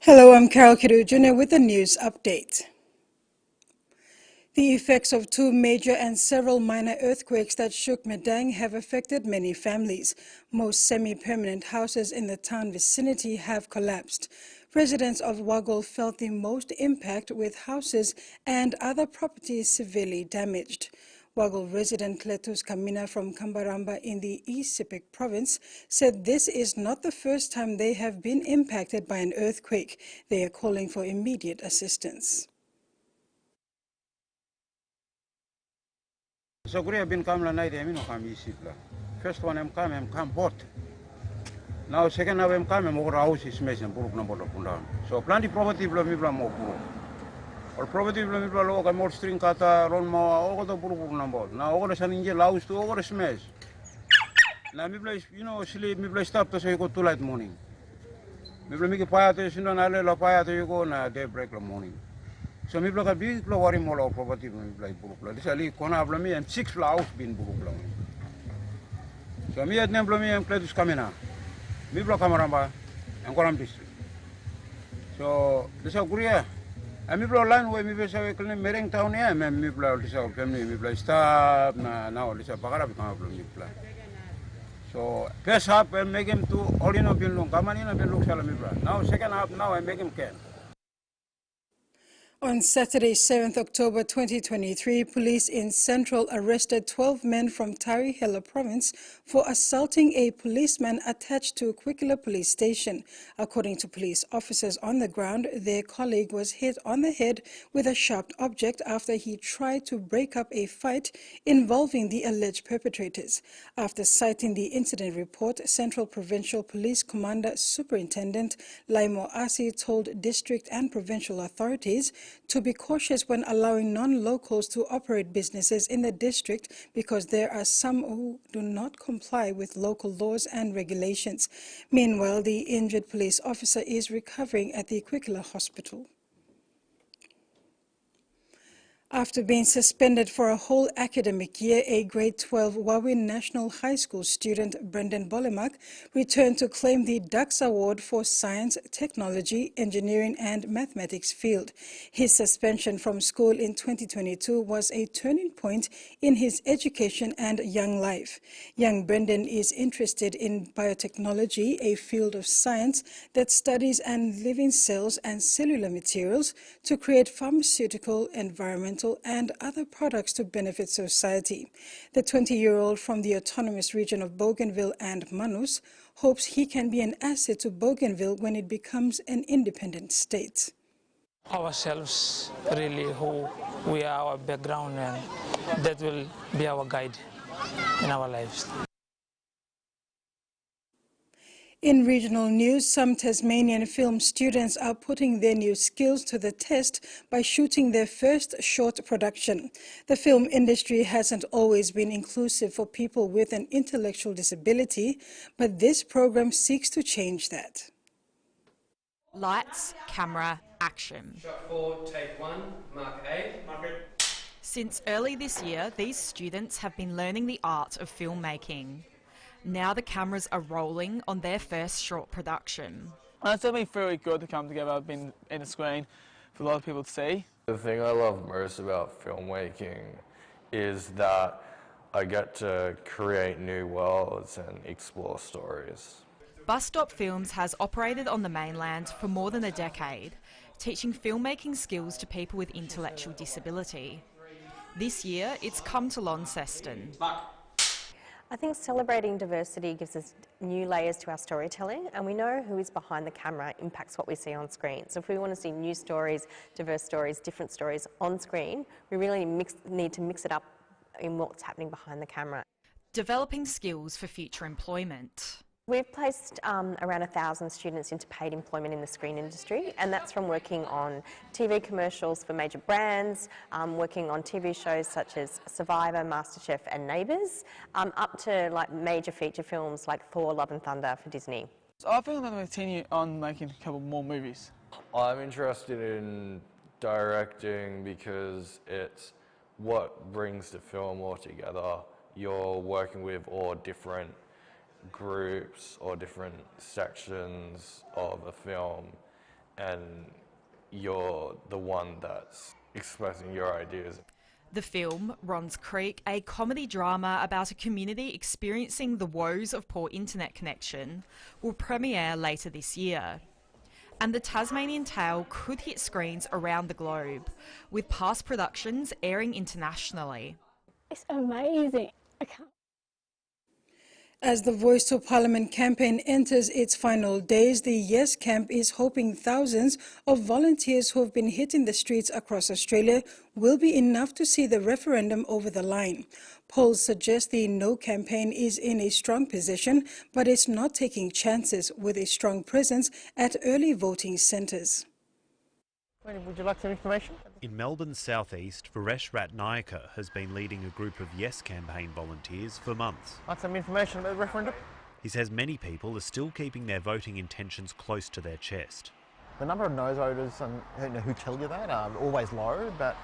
Hello, I'm Carol Kidu Jr. with a news update. The effects of two major and several minor earthquakes that shook Midday have affected many families. Most semi-permanent houses in the town vicinity have collapsed. Residents of Waggle felt the most impact, with houses and other properties severely damaged. Waggle resident Cletus Kamina from Kambaramba in the East Sepik province said this is not the first time they have been impacted by an earthquake. They are calling for immediate assistance. So Korea been come la night I mean come visit la. First one I'm come boat. Now second now I'm come more house is messing buruk na bodo pundan. So plenty property bla mi bla mo buruk. Or property bla mi bla lo ka more string kata ron mo all the buruk na bod. Now all the sun inje house to all the smash. Now mi bla sleep mi bla stop to say go too late morning. Mi bla mi ke paya to sinon ale la paya to you go na daybreak la morning. So mi bla ka big bla worry mo la property mi bla buruk la. This ali kona bla mi and six bla house bin buruk la. So mi at nem bla mi am Cletus Kamina. Mi bla Kamaramba and Koram district. So this is Korea. And mi bla line way mi bla sa kene mereng town ya mi bla this family mi bla stop na now this bagara become bla mi bla. So first half I make him to Olino Binlung, Kamanina Binlung Salamibla. Now second half now I make him can. On Saturday, 7th October 2023, police in Central arrested 12 men from Tarihela province for assaulting a policeman attached to Kwikila police station. According to police officers on the ground, their colleague was hit on the head with a sharp object after he tried to break up a fight involving the alleged perpetrators. After citing the incident report, Central Provincial Police Commander Superintendent Laimo Asi told district and provincial authorities to be cautious when allowing non-locals to operate businesses in the district because there are some who do not comply with local laws and regulations. Meanwhile, the injured police officer is recovering at the Kwikila hospital. After being suspended for a whole academic year, a grade 12 Wawin National High School student, Brendan Bolemak, returned to claim the Dux Award for Science, Technology, Engineering and Mathematics field. His suspension from school in 2022 was a turning point in his education and young life. Young Brendan is interested in biotechnology, a field of science that studies and living cells and cellular materials to create pharmaceutical, environmental, and other products to benefit society. The 20-year-old from the autonomous region of Bougainville and Manus hopes he can be an asset to Bougainville when it becomes an independent state. Ourselves, really, who we are, our background, and that will be our guide in our lives. In regional news, some Tasmanian film students are putting their new skills to the test by shooting their first short production. The film industry hasn't always been inclusive for people with an intellectual disability, but this program seeks to change that. Lights, camera, action. Shot 4, take 1, mark A. Mark it. Since early this year, these students have been learning the art of filmmaking. Now the cameras are rolling on their first short production. It's definitely very good to come together, being in a screen for a lot of people to see. The thing I love most about filmmaking is that I get to create new worlds and explore stories. Bus Stop Films has operated on the mainland for more than a decade, teaching filmmaking skills to people with intellectual disability. This year, it's come to Launceston. I think celebrating diversity gives us new layers to our storytelling, and we know who is behind the camera impacts what we see on screen. So if we want to see new stories, diverse stories, different stories on screen, we really need to mix it up in what's happening behind the camera. Developing skills for future employment. We've placed around 1,000 students into paid employment in the screen industry, and that's from working on TV commercials for major brands, working on TV shows such as Survivor, MasterChef and Neighbours, up to like major feature films like Thor, Love and Thunder for Disney. So I think I'm going to continue on making a couple more movies. I'm interested in directing because it's what brings the film all together. You're working with all different groups or different sections of a film, and you're the one that's expressing your ideas. The film, Ron's Creek, a comedy drama about a community experiencing the woes of poor internet connection, will premiere later this year. And the Tasmanian Tale could hit screens around the globe, with past productions airing internationally. It's amazing. I can't. As the Voice to Parliament campaign enters its final days, the Yes Camp is hoping thousands of volunteers who have been hitting the streets across Australia will be enough to see the referendum over the line. Polls suggest the No campaign is in a strong position, but it's not taking chances with a strong presence at early voting centres. Would you like some information? In Melbourne's southeast, Varesh Ratnayaka has been leading a group of Yes campaign volunteers for months. Want some information about the referendum? He says many people are still keeping their voting intentions close to their chest. The number of no voters who tell you that are always low, but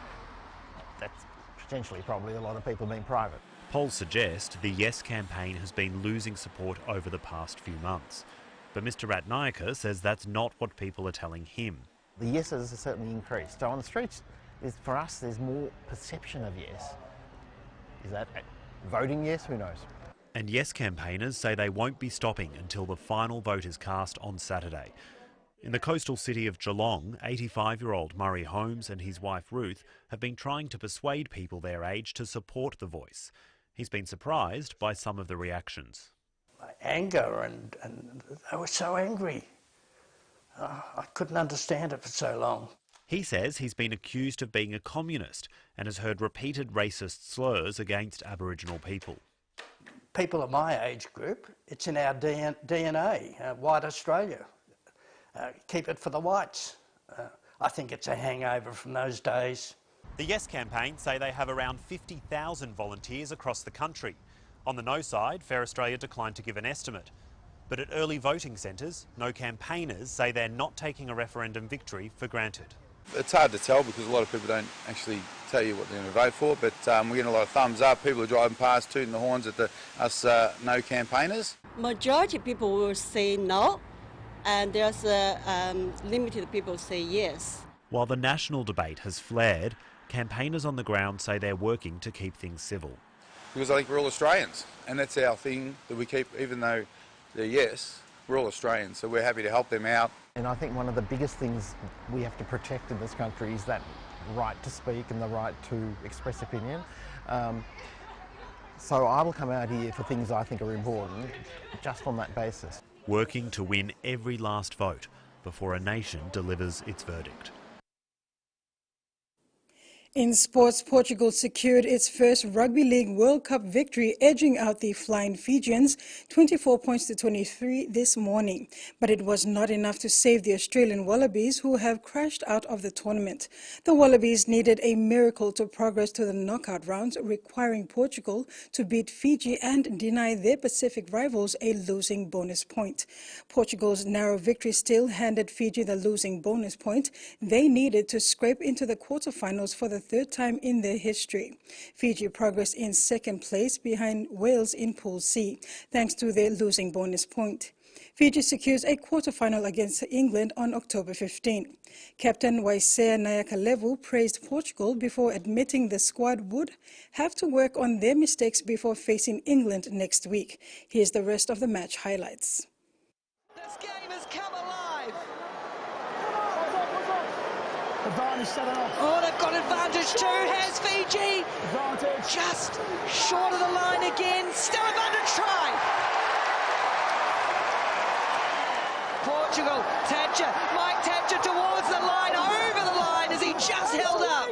that's potentially probably a lot of people being private. Polls suggest the Yes campaign has been losing support over the past few months. But Mr Ratnayaka says that's not what people are telling him. The yeses have certainly increased. So on the streets, for us, there's more perception of yes. Is that voting yes? Who knows? And Yes campaigners say they won't be stopping until the final vote is cast on Saturday. In the coastal city of Geelong, 85-year-old Murray Holmes and his wife Ruth have been trying to persuade people their age to support the Voice. He's been surprised by some of the reactions. Anger, and they were so angry. I couldn't understand it for so long. He says he's been accused of being a communist and has heard repeated racist slurs against Aboriginal people. People of my age group, it's in our DNA, white Australia. Keep it for the whites. I think it's a hangover from those days. The Yes campaign say they have around 50,000 volunteers across the country. On the No side, Fair Australia declined to give an estimate. But at early voting centres, No campaigners say they're not taking a referendum victory for granted. It's hard to tell because a lot of people don't actually tell you what they're going to vote for, but we're getting a lot of thumbs up. People are driving past, tooting the horns at us No campaigners. Majority of people will say no, and there's limited people say yes. While the national debate has flared, campaigners on the ground say they're working to keep things civil. Because I think we're all Australians, and that's our thing that we keep, even though they're yes, we're all Australians, so we're happy to help them out. And I think one of the biggest things we have to protect in this country is that right to speak and the right to express opinion. So I will come out here for things I think are important, just on that basis. Working to win every last vote before a nation delivers its verdict. In sports, Portugal secured its first Rugby League World Cup victory, edging out the Flying Fijians 24 points to 23 this morning. But it was not enough to save the Australian Wallabies, who have crashed out of the tournament. The Wallabies needed a miracle to progress to the knockout rounds, requiring Portugal to beat Fiji and deny their Pacific rivals a losing bonus point. Portugal's narrow victory still handed Fiji the losing bonus point they needed to scrape into the quarterfinals for the third time in their history. Fiji progressed in second place behind Wales in Pool C, thanks to their losing bonus point. Fiji secures a quarterfinal against England on October 15. Captain Waisea Nayakalevu praised Portugal before admitting the squad would have to work on their mistakes before facing England next week. Here's the rest of the match highlights. This game has come alive. Advantage 7 off. Oh, they've got advantage too, has Fiji. Advantage. Just short of the line again. Still advantage try. Portugal, Mike Thatcher towards the line, over the line as he just held up.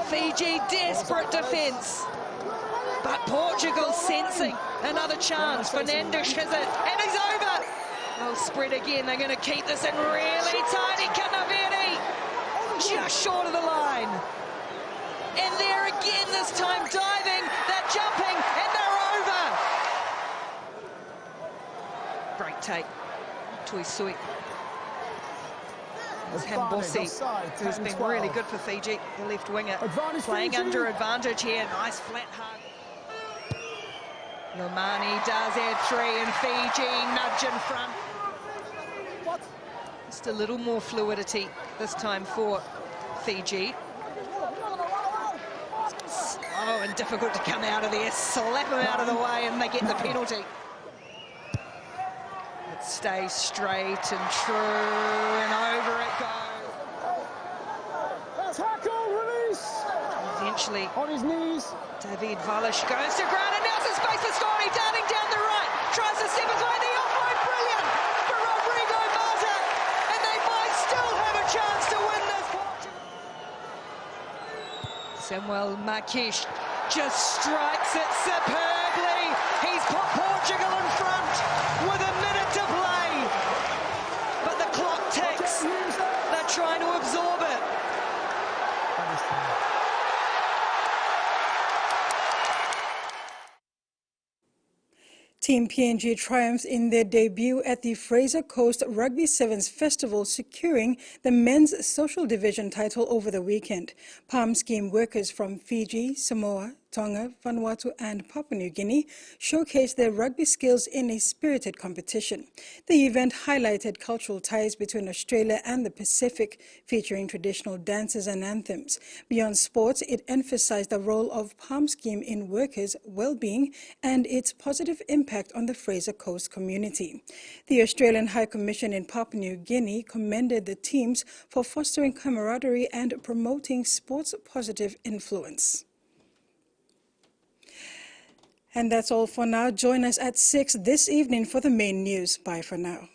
Fiji desperate defence. But Portugal sensing another chance. Fernandes has it, and he's over. Oh, spread again. They're going to keep this in really tiny. Canaveri just short of the line. And there again this time diving. They're jumping and they're over. Great take. Tuisui. There's Hambossi, who's been really good for Fiji, the left winger. Playing Fiji. Under advantage here. Nice flat hug. Lomani does have three and Fiji nudge in front. Just a little more fluidity this time for Fiji. Oh, and difficult to come out of there. Slap him out of the way and they get the penalty. It stays straight and true and over it goes. Tackle, release. Eventually, on his knees. David Valish goes to ground and now's the space for Scotty, darting down the right. Tries to step away the offload, brilliant for Rodrigo Mata. And they might still have a chance to win this. Samuel Marques just strikes it superbly. He's put Portugal in front with a minute to play. But the clock ticks. They're trying to absorb it. Team PNG triumphs in their debut at the Fraser Coast Rugby Sevens Festival, securing the men's social division title over the weekend. Palm Scheme workers from Fiji, Samoa, Tonga, Vanuatu and Papua New Guinea showcased their rugby skills in a spirited competition. The event highlighted cultural ties between Australia and the Pacific, featuring traditional dances and anthems. Beyond sports, it emphasized the role of Palm Scheme in workers' well-being and its positive impact on the Fraser Coast community. The Australian High Commission in Papua New Guinea commended the teams for fostering camaraderie and promoting sports' positive influence. And that's all for now. Join us at 6 this evening for the main news. Bye for now.